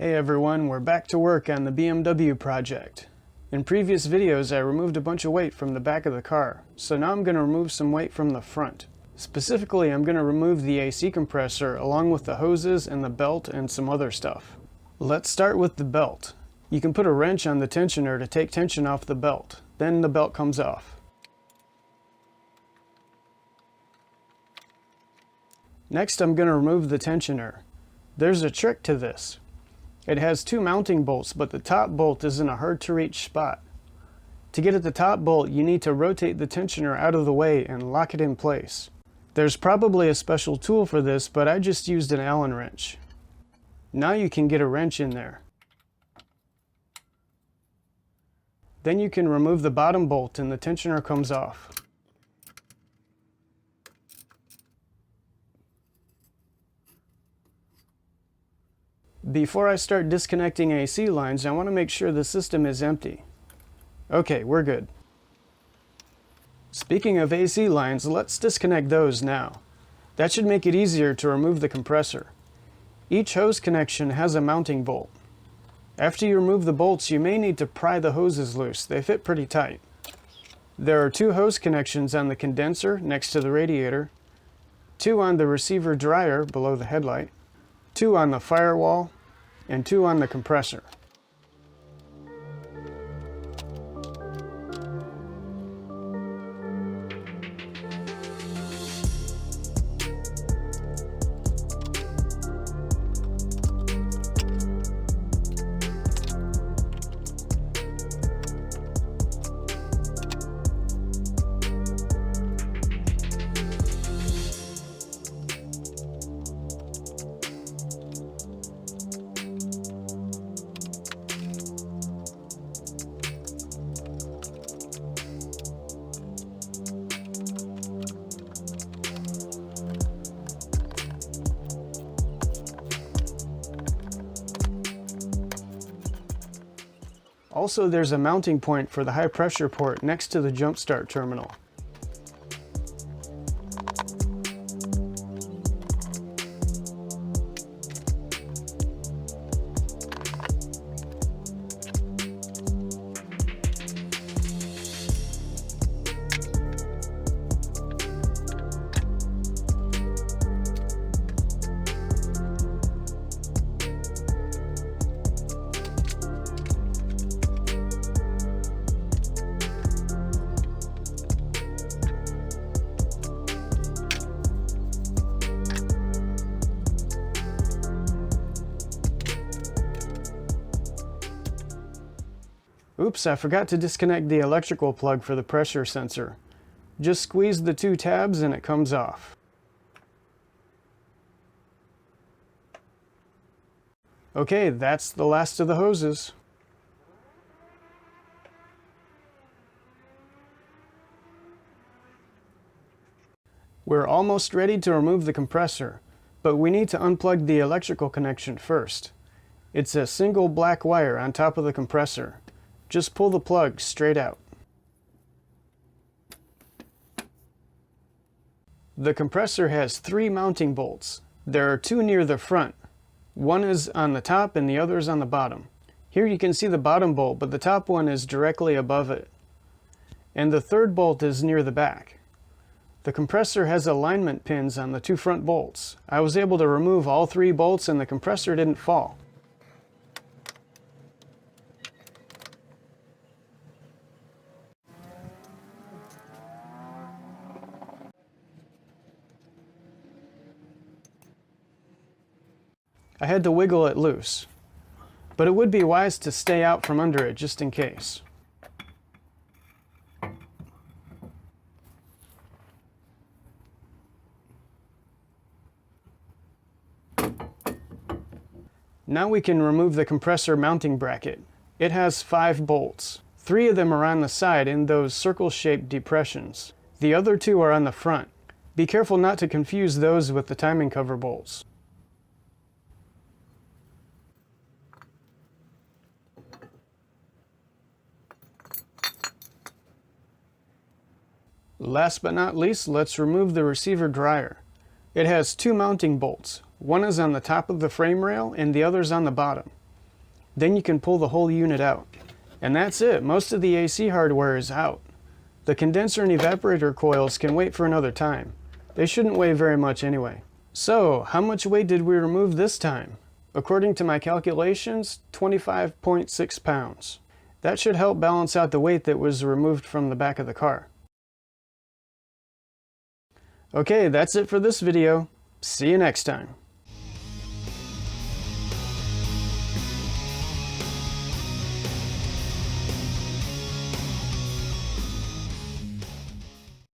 Hey everyone, we're back to work on the BMW project. In previous videos I removed a bunch of weight from the back of the car, so now I'm going to remove some weight from the front. Specifically, I'm going to remove the AC compressor along with the hoses and the belt and some other stuff. Let's start with the belt. You can put a wrench on the tensioner to take tension off the belt, then the belt comes off. Next I'm going to remove the tensioner. There's a trick to this. It has two mounting bolts, but the top bolt is in a hard to reach spot. To get at the top bolt, you need to rotate the tensioner out of the way and lock it in place. There's probably a special tool for this, but I just used an Allen wrench. Now you can get a wrench in there. Then you can remove the bottom bolt and the tensioner comes off. Before I start disconnecting AC lines, I want to make sure the system is empty. Okay, we're good. Speaking of AC lines, let's disconnect those now. That should make it easier to remove the compressor. Each hose connection has a mounting bolt. After you remove the bolts, you may need to pry the hoses loose. They fit pretty tight. There are two hose connections on the condenser next to the radiator, two on the receiver dryer below the headlight, two on the firewall, and two on the compressor. Also, there's a mounting point for the high pressure port next to the jump start terminal. Oops, I forgot to disconnect the electrical plug for the pressure sensor. Just squeeze the two tabs and it comes off. Okay, that's the last of the hoses. We're almost ready to remove the compressor, but we need to unplug the electrical connection first. It's a single black wire on top of the compressor. Just pull the plug straight out. The compressor has three mounting bolts. There are two near the front. One is on the top and the other is on the bottom. Here you can see the bottom bolt, but the top one is directly above it. And the third bolt is near the back. The compressor has alignment pins on the two front bolts. I was able to remove all three bolts and the compressor didn't fall. I had to wiggle it loose, but it would be wise to stay out from under it just in case. Now we can remove the compressor mounting bracket. It has 5 bolts. 3 of them are on the side in those circle-shaped depressions. The other 2 are on the front. Be careful not to confuse those with the timing cover bolts. Last but not least, let's remove the receiver dryer. It has two mounting bolts. One is on the top of the frame rail and the other is on the bottom. Then you can pull the whole unit out. And that's it, most of the AC hardware is out. The condenser and evaporator coils can wait for another time. They shouldn't weigh very much anyway. So, how much weight did we remove this time? According to my calculations, 25.6 pounds. That should help balance out the weight that was removed from the back of the car. Okay, that's it for this video. See you next time.